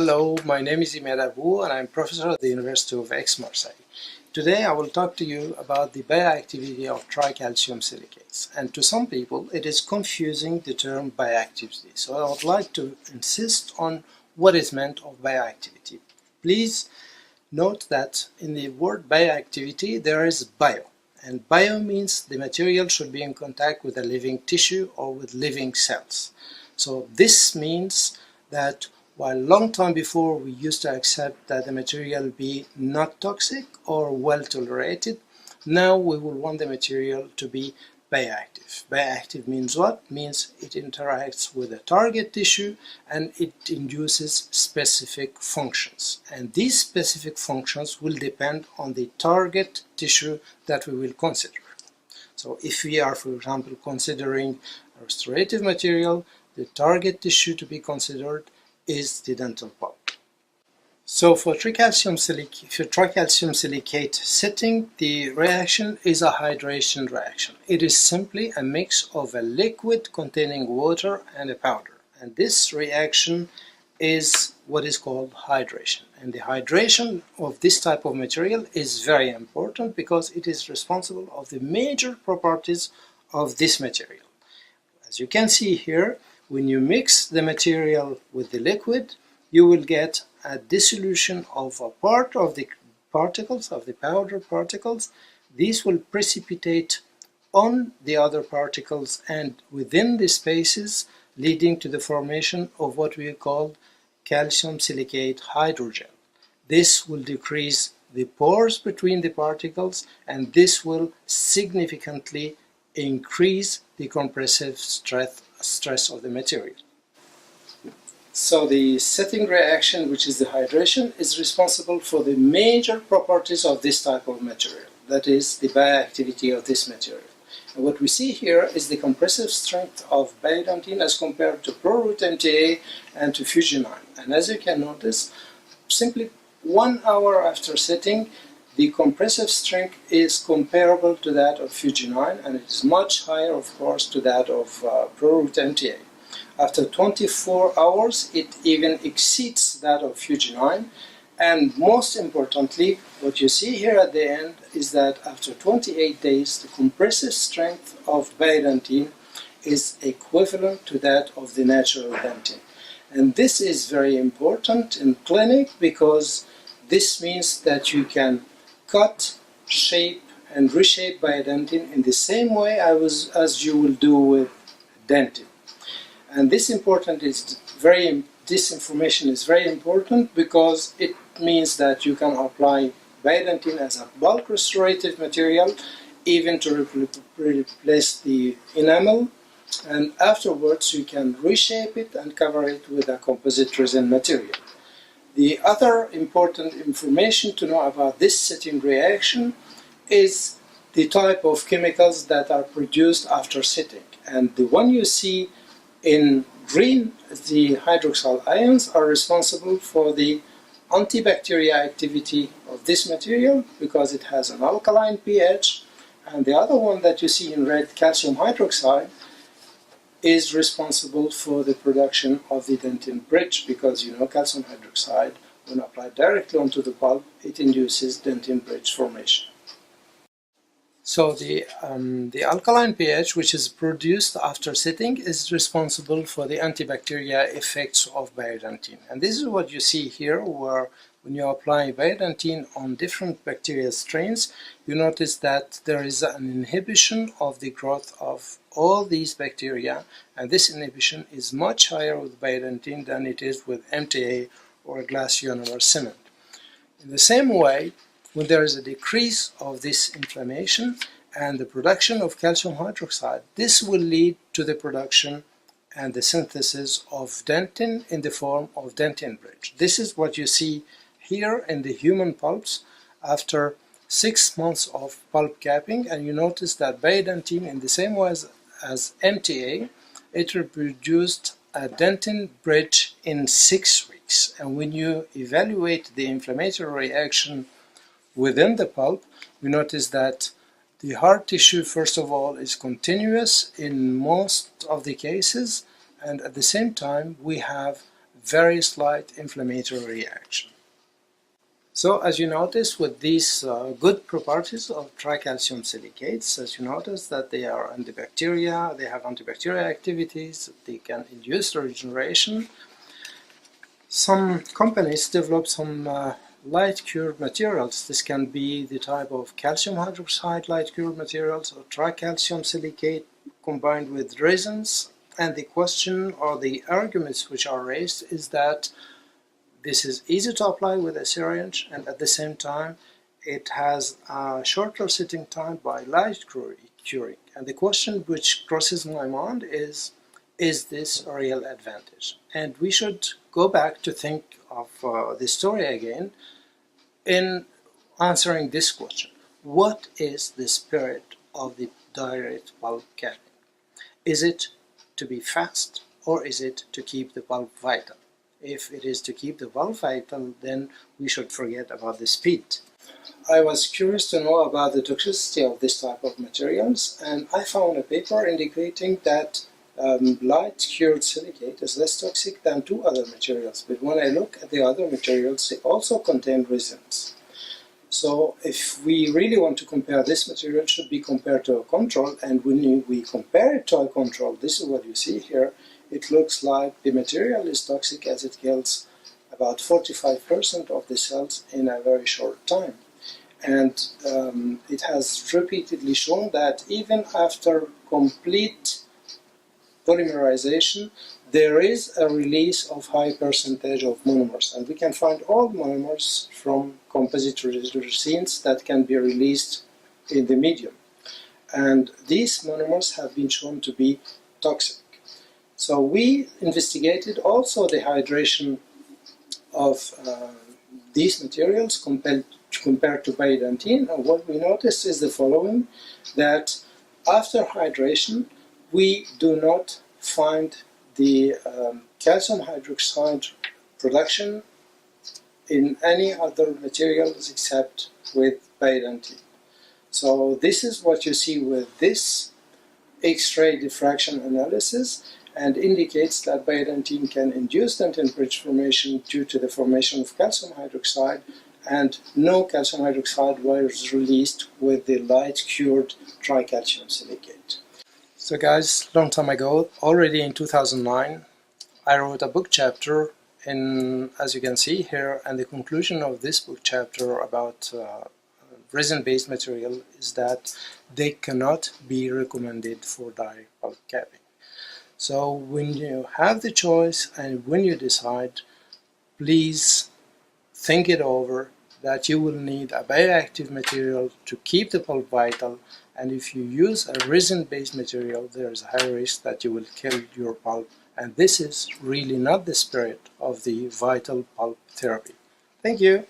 Hello, my name is Imad About and I'm professor at the University of Aix-Marseille. Today I will talk to you about the bioactivity of tricalcium silicates. And to some people it is confusing the term bioactivity. So I would like to insist on what is meant of bioactivity. Please note that in the word bioactivity there is bio. And bio means the material should be in contact with a living tissue or with living cells. So this means that while long time before we used to accept that the material be not toxic or well tolerated, now we will want the material to be bioactive. Bioactive means what? Means it interacts with the target tissue and it induces specific functions. And these specific functions will depend on the target tissue that we will consider. So if we are, for example, considering a restorative material, the target tissue to be considered is the dental pulp. So for tricalcium silicate setting, the reaction is a hydration reaction. It is simply a mix of a liquid containing water and a powder. And this reaction is what is called hydration. And the hydration of this type of material is very important because it is responsible of the major properties of this material. As you can see here, when you mix the material with the liquid, you will get a dissolution of a part of the particles, of the powder particles. These will precipitate on the other particles and within the spaces, leading to the formation of what we call calcium silicate hydrogel. This will decrease the pores between the particles and this will significantly increase the compressive stress of the material. So the setting reaction, which is the hydration, is responsible for the major properties of this type of material, that is the bioactivity of this material. And what we see here is the compressive strength of Biodentine as compared to ProRoot MTA and to Fusionine. And as you can notice, simply 1 hour after setting, the compressive strength is comparable to that of Fusionine and it is much higher, of course, to that of ProRoot MTA. After 24 hours, it even exceeds that of Fusionine. And most importantly, what you see here at the end is that after 28 days, the compressive strength of Biodentine is equivalent to that of the natural dentine. And this is very important in clinic because this means that you can cut, shape, and reshape Biodentine in the same way as you will do with dentin. And this information is very important because it means that you can apply Biodentine as a bulk restorative material, even to replace the enamel, and afterwards you can reshape it and cover it with a composite resin material. The other important information to know about this setting reaction is the type of chemicals that are produced after setting. And the one you see in green, the hydroxyl ions, are responsible for the antibacterial activity of this material because it has an alkaline pH. And the other one that you see in red, calcium hydroxide, is responsible for the production of the dentin bridge because you know calcium hydroxide, when applied directly onto the pulp, it induces dentin bridge formation. So the alkaline pH, which is produced after setting, is responsible for the antibacterial effects of Biodentine. And this is what you see here, where when you apply Biodentine on different bacterial strains, you notice that there is an inhibition of the growth of all these bacteria, and this inhibition is much higher with Biodentine than it is with MTA or glass ionomer cement. In the same way, when there is a decrease of this inflammation and the production of calcium hydroxide, this will lead to the production and the synthesis of dentin in the form of dentin bridge. This is what you see here in the human pulps after 6 months of pulp capping, and you notice that Biodentine, in the same way as MTA, it reproduced a dentin bridge in 6 weeks. And when you evaluate the inflammatory reaction within the pulp, we notice that the hard tissue, first of all, is continuous in most of the cases, and at the same time we have very slight inflammatory reaction. So as you notice with these good properties of tricalcium silicates, as you notice that they are antibacterial, they have antibacterial activities, they can induce regeneration. Some companies develop some light cured materials. This can be the type of calcium hydroxide light cured materials or tricalcium silicate combined with resins, and the question or the arguments which are raised is that this is easy to apply with a syringe, and at the same time it has a shorter sitting time by light curing. And the question which crosses my mind is this a real advantage? And we should go back to think of the story again in answering this question. What is the spirit of the direct pulp capping? Is it to be fast, or is it to keep the pulp vital? If it is to keep the pulp vital, then we should forget about the speed. I was curious to know about the toxicity of this type of materials, and I found a paper indicating that light cured silicate is less toxic than two other materials, but when I look at the other materials, they also contain resins. So if we really want to compare, this material should be compared to a control, and when we compare it to a control, this is what you see here. It looks like the material is toxic as it kills about 45% of the cells in a very short time. And it has repeatedly shown that even after complete polymerization, there is a release of high percentage of monomers. And we can find all monomers from composite resins that can be released in the medium. And these monomers have been shown to be toxic. So we investigated also the hydration of these materials compared to Biodentine, and what we noticed is the following, that after hydration we do not find the calcium hydroxide production in any other materials except with Biodentine. So this is what you see with this X-ray diffraction analysis, and indicates that Biodentine can induce dentin bridge formation due to the formation of calcium hydroxide, and no calcium hydroxide was released with the light cured tricalcium silicate. So guys, long time ago, already in 2009, I wrote a book chapter as you can see here, and the conclusion of this book chapter about resin-based material is that they cannot be recommended for direct pulp capping. So when you have the choice and when you decide, please think it over, that you will need a bioactive material to keep the pulp vital, and if you use a resin-based material, there is a high risk that you will kill your pulp, and this is really not the spirit of the vital pulp therapy. Thank you.